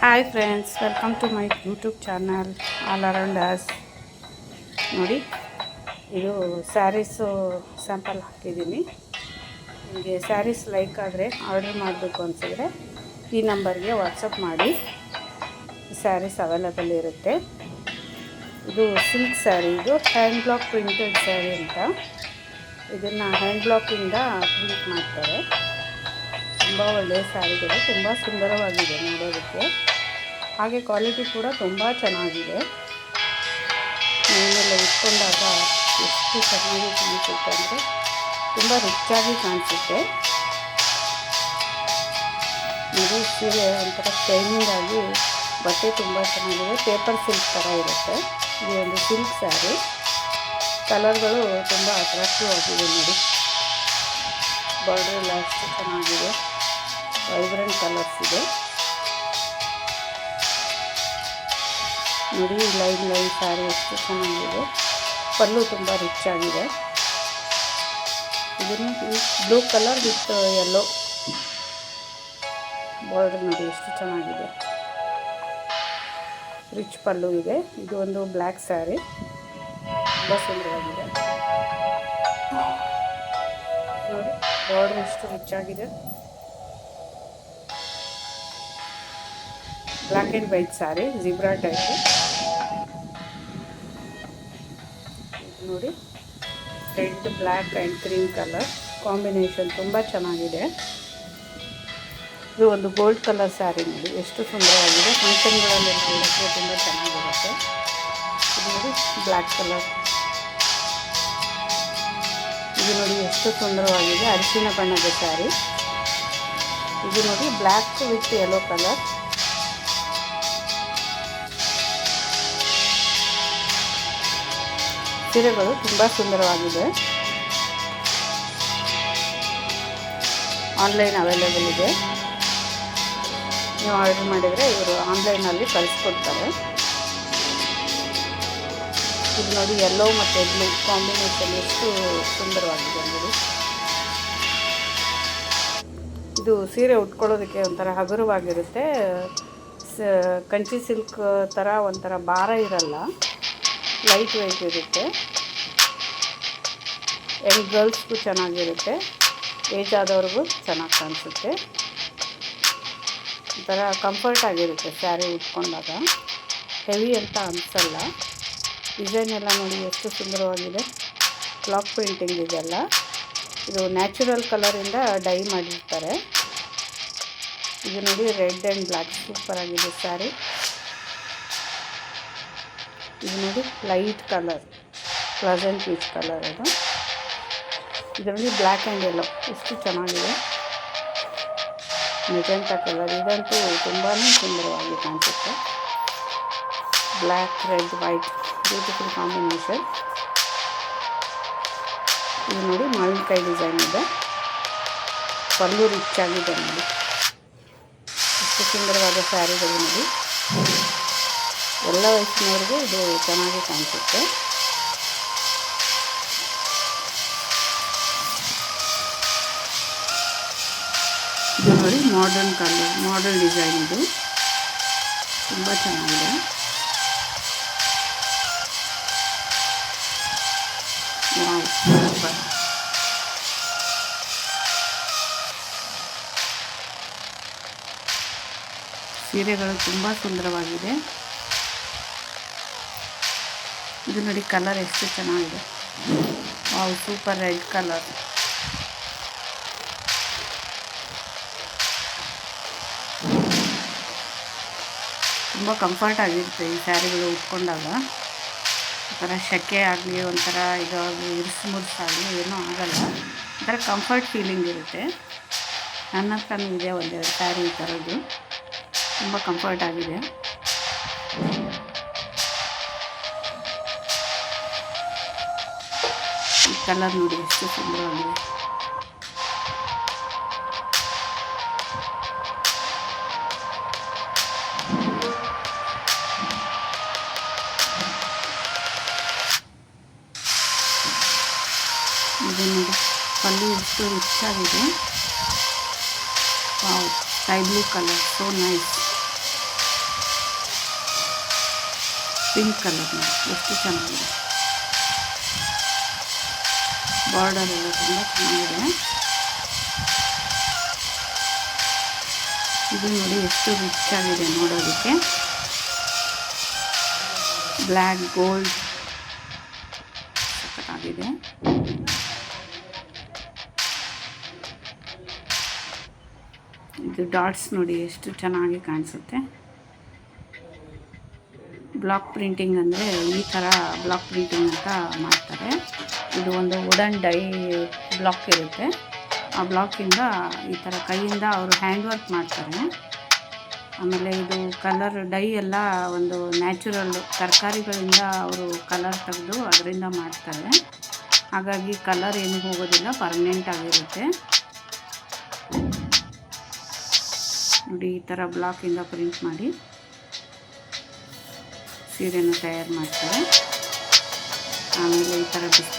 Hi friends, welcome to my YouTube channel all around us. ನೋಡಿ, ಇದು saris sample ಹಾಕಿದ್ದೀನಿ. ನಿಮಗೆ ಸ್ಯಾರೀಸ್ ಲೈಕ್ ಆದರೆ ಆರ್ಡ್ರ್ ಮಾಡಬೇಕು ಅನಿಸಿದ್ರೆ ಈ ನಂಬರ್ಗೆ ವಾಟ್ಸಪ್ ಮಾಡಿ. ಸ್ಯಾರೀಸ್ ಅವೈಲಬಲ್ ಇರುತ್ತೆ. ಇದು ಸಿಲ್ಕ್ ಸ್ಯಾರಿ, ಇದು ಹ್ಯಾಂಡ್ ಬ್ಲಾಕ್ ಪ್ರಿಂಟೆಡ್ ಸ್ಯಾರಿ ಅಂತ. ಇದನ್ನು ಹ್ಯಾಂಡ್ ಬ್ಲಾಕಿಂದ ಪ್ರಿಂಟ್ ಮಾಡ್ತಾರೆ. ತುಂಬ ಒಳ್ಳೆಯ ಸ್ಯಾರಿಗಳು, ತುಂಬ ಸುಂದರವಾಗಿದೆ ನೋಡೋದಕ್ಕೆ. ಹಾಗೆ ಕ್ವಾಲಿಟಿ ಕೂಡ ತುಂಬ ಚೆನ್ನಾಗಿದೆ. ಮೈಮೇಲೆ ಇಟ್ಕೊಂಡಾಗ ಎಷ್ಟು ಚೆನ್ನಾಗಿ ಕಾಣಿಸುತ್ತೆ ಅಂದರೆ ತುಂಬ ರಿಚ್ಚಾಗಿ ಕಾಣಿಸುತ್ತೆ. ಇದು ಸೀರೆ ಒಂಥರ ಶೈನಿಂಗ್ ಆಗಿ ಬಟ್ಟೆ ತುಂಬ ಚೆನ್ನಾಗಿದೆ. ಪೇಪರ್ ಸಿಲ್ಕ್ ಥರ ಇರುತ್ತೆ. ಇದು ಒಂದು ಸಿಲ್ಕ್ ಸ್ಯಾರಿ. ಕಲರ್ಗಳು ತುಂಬ ಅಟ್ರಾಕ್ಟಿವ್ ಆಗಿದೆ. ನೋಡಿ, ಬಾರ್ಡರ್ ಎಲ್ಲ ಅಷ್ಟು ಚೆನ್ನಾಗಿದೆ. ವೈಬ್ರೆಂಟ್ ಕಲರ್ಸ್ ಇದೆ. ನೋಡಿ, ಲೈನ್ ಸ್ಯಾರಿ ಎಷ್ಟು ಚೆನ್ನಾಗಿದೆ. ಪಲ್ಲು ತುಂಬ ರಿಚ್ ಆಗಿದೆ. ಇದನ್ನು blue colour with yellow border ನೋಡಿ ಎಷ್ಟು ಚೆನ್ನಾಗಿದೆ. ರಿಚ್ ಪಲ್ಲು ಇದೆ. ಇದು ಒಂದು ಬ್ಲ್ಯಾಕ್ ಸ್ಯಾರಿ, ತುಂಬ ಸುಂದರವಾಗಿದೆ. ನೋಡಿ, ಬಾರ್ಡರ್ ಎಷ್ಟು ರಿಚ್ ಆಗಿದೆ. Black and white sari, zebra type. ನೋಡಿ, red, black and cream colour combination ತುಂಬ ಚೆನ್ನಾಗಿದೆ. ಇದು ಒಂದು ಗೋಲ್ಡ್ ಕಲರ್ ಸ್ಯಾರಿ. ನೋಡಿ ಎಷ್ಟು ಸುಂದರವಾಗಿದೆ. ಫಂಕ್ಷನ್ಗಳಲ್ಲೆಲ್ಲ ಉಡೋಕ್ಕೆ ತುಂಬ ಚೆನ್ನಾಗಿರುತ್ತೆ. ಇದು ನೋಡಿ ಬ್ಲ್ಯಾಕ್ ಕಲರ್. ಇದು ನೋಡಿ ಎಷ್ಟು ಸುಂದರವಾಗಿದೆ. ಅರಿಶಿನ ಬಣ್ಣದ ಸ್ಯಾರಿ. ಇದು ನೋಡಿ ಬ್ಲ್ಯಾಕ್ ವಿತ್ ಯೆಲ್ಲೋ ಕಲರ್. ಸೀರೆಗಳು ತುಂಬ ಸುಂದರವಾಗಿದೆ. ಆನ್ಲೈನ್ ಅವೈಲೇಬಲ್ ಇದೆ. ನೀವು ಆರ್ಡರ್ ಮಾಡಿದರೆ ಇವರು ಆನ್ಲೈನಲ್ಲಿ ಕಳಿಸ್ಕೊಡ್ತಾರೆ. ಇದು ನೋಡಿ ಯೆಲ್ಲೋ ಮತ್ತು ಬ್ಲೂ ಕಾಂಬಿನೇಷನ್ ಎಷ್ಟು ಸುಂದರವಾಗಿದೆ ನೋಡಿ. ಇದು ಸೀರೆ ಉಟ್ಕೊಳ್ಳೋದಕ್ಕೆ ಒಂಥರ ಹಗುರವಾಗಿರುತ್ತೆ. ಕಂಚಿ ಸಿಲ್ಕ್ ಥರ ಒಂಥರ ಭಾರ ಇರಲ್ಲ, ಲೈಟ್ ವೆಯ್ಟ್ ಇರುತ್ತೆ. ಯಂಗ್ ಗರ್ಲ್ಸ್ಗೂ ಚೆನ್ನಾಗಿರುತ್ತೆ, ಏಜ್ ಆದವ್ರಿಗೂ ಚೆನ್ನಾಗಿ ಕಾಣಿಸುತ್ತೆ. ಒಂಥರ ಕಂಫರ್ಟ್ ಆಗಿರುತ್ತೆ ಸ್ಯಾರಿ ಉಟ್ಕೊಂಡಾಗ. ಹೆವಿ ಅಂತ ಅನಿಸಲ್ಲ. ಡಿಸೈನ್ ಎಲ್ಲ ನೋಡಿ ಎಷ್ಟು ಸುಂದರವಾಗಿದೆ. ಬ್ಲಾಕ್ ಪ್ರಿಂಟಿಂಗ್ ಇದೆಲ್ಲ. ಇದು ನ್ಯಾಚುರಲ್ ಕಲರಿಂದ ಡೈ ಮಾಡಿರ್ತಾರೆ. ಇದು ನೋಡಿ ರೆಡ್ ಆ್ಯಂಡ್ ಬ್ಲ್ಯಾಕ್ ಸೂಪರ್ ಆಗಿದೆ ಸ್ಯಾರಿ. ಇದು ನೋಡಿ light colour, pleasant peach colour. ಇದರಲ್ಲಿ ಬ್ಲ್ಯಾಕ್ ಆ್ಯಂಡ್ ಯೆಲ್ಲೋ ಎಷ್ಟು ಚೆನ್ನಾಗಿದೆ. ಮೆಜೆಂಟಾ ಕಲರ್, ಇದಂತೂ ತುಂಬಾ ಸುಂದರವಾಗಿ ಕಾಣಿಸುತ್ತೆ. Black, red, white beautiful combination. ಇದು ನೋಡಿ ಮಾವಿನಕಾಯಿ ಡಿಸೈನ್ ಇದೆ. ಪಲ್ಲು ರಿಚ್ ಆಗಿದೆ ನೋಡಿ. ಎಷ್ಟು ಸುಂದರವಾದ ಸ್ಯಾರಿಗಳು ನೋಡಿ. ಎಲ್ಲ ವಯಸ್ಸಿನವ್ರಿಗೂ ಇದು ಚೆನ್ನಾಗಿ ಕಾಣಿಸುತ್ತೆ. ಇದು ನೋಡಿ ಮಾಡರ್ನ್ ಕಲರ್, ಮಾಡರ್ನ್ ಡಿಸೈನ್. ಇದು ತುಂಬ ಚೆನ್ನಾಗಿದೆ. Wow, super. ಸೀರೆಗಳು ತುಂಬ ಸುಂದರವಾಗಿದೆ. ಇದು ನೋಡಿ ಕಲರ್ ಎಷ್ಟು ಚೆನ್ನಾಗಿದೆ. Wow, super red colour. ತುಂಬ ಕಂಫರ್ಟ್ ಆಗಿರುತ್ತೆ ಈ ಸ್ಯಾರಿಗಳು ಉಟ್ಕೊಂಡಾಗ. ಒಂಥರ ಸೆಕೆ ಆಗಲಿ, ಒಂಥರ ಇದಾಗಲಿ, ಇರಿಸು ಏನೂ ಆಗಲ್ಲ. ಒಂಥರ ಕಂಫರ್ಟ್ ಫೀಲಿಂಗ್ ಇರುತ್ತೆ. ನನ್ನ ಹತ್ರನೂ ಇದೆ ಒಂದೆರಡು ಸ್ಯಾರಿ ಈ ಥರದ್ದು. ತುಂಬ ಕಂಫರ್ಟ್ ಆಗಿದೆ. ಈ ಕಲರ್ ನೋಡಿ ಎಷ್ಟು ಸುಂದರವಾಗಿದೆ. ಇದು ನೋಡಿ ಪಲ್ಲು ಎಷ್ಟು ರಿಚ್ ಆಗಿದೆ. Wow, sky blue colour, so nice. Pink colour ಎಷ್ಟು ಚೆನ್ನಾಗಿದೆ. ಬಾರ್ಡರ್ ಎಲ್ಲ ತುಂಬ ಚೆನ್ನಾಗಿದೆ. ಇದು ನೋಡಿ ಎಷ್ಟು ರಿಚ್ ಆಗಿದೆ ನೋಡೋದಕ್ಕೆ. ಬ್ಲ್ಯಾಕ್ ಗೋಲ್ಡ್ ಆಗಿದೆ. ಇದು ಡಾಟ್ಸ್ ನೋಡಿ ಎಷ್ಟು ಚೆನ್ನಾಗಿ ಕಾಣಿಸುತ್ತೆ. ಬ್ಲಾಕ್ ಪ್ರಿಂಟಿಂಗ್ ಅಂದರೆ ಈ ಥರ ಬ್ಲಾಕ್ ಪ್ರಿಂಟಿಂಗ್ ಅಂತ ಮಾಡ್ತಾರೆ. ಇದು ಒಂದು ವುಡನ್ ಡೈ ಬ್ಲಾಕ್ ಇರುತ್ತೆ. ಆ ಬ್ಲಾಕಿಂದ ಈ ಥರ ಕೈಯಿಂದ ಅವರು ಹ್ಯಾಂಡ್ ವರ್ಕ್ ಮಾಡ್ತಾರೆ. ಆಮೇಲೆ ಇದು ಕಲರ್ ಡೈ ಎಲ್ಲ ಒಂದು ನ್ಯಾಚುರಲ್ ತರಕಾರಿಗಳಿಂದ ಅವರು ಕಲರ್ ತೆಗೆದು ಅದರಿಂದ ಮಾಡ್ತಾರೆ. ಹಾಗಾಗಿ ಕಲರ್ ಏನು ಹೋಗೋದಿಲ್ಲ, ಪರ್ಮನೆಂಟ್ ಆಗಿರುತ್ತೆ. ನೋಡಿ ಈ ಥರ ಬ್ಲಾಕಿಂದ ಪ್ರಿಂಟ್ ಮಾಡಿ ಸೀರೆನ ತಯಾರು ಮಾಡ್ತಾರೆ. ಆಮೇಲೆ ಈ ಥರ ಬಿಸ್ನೆಸ್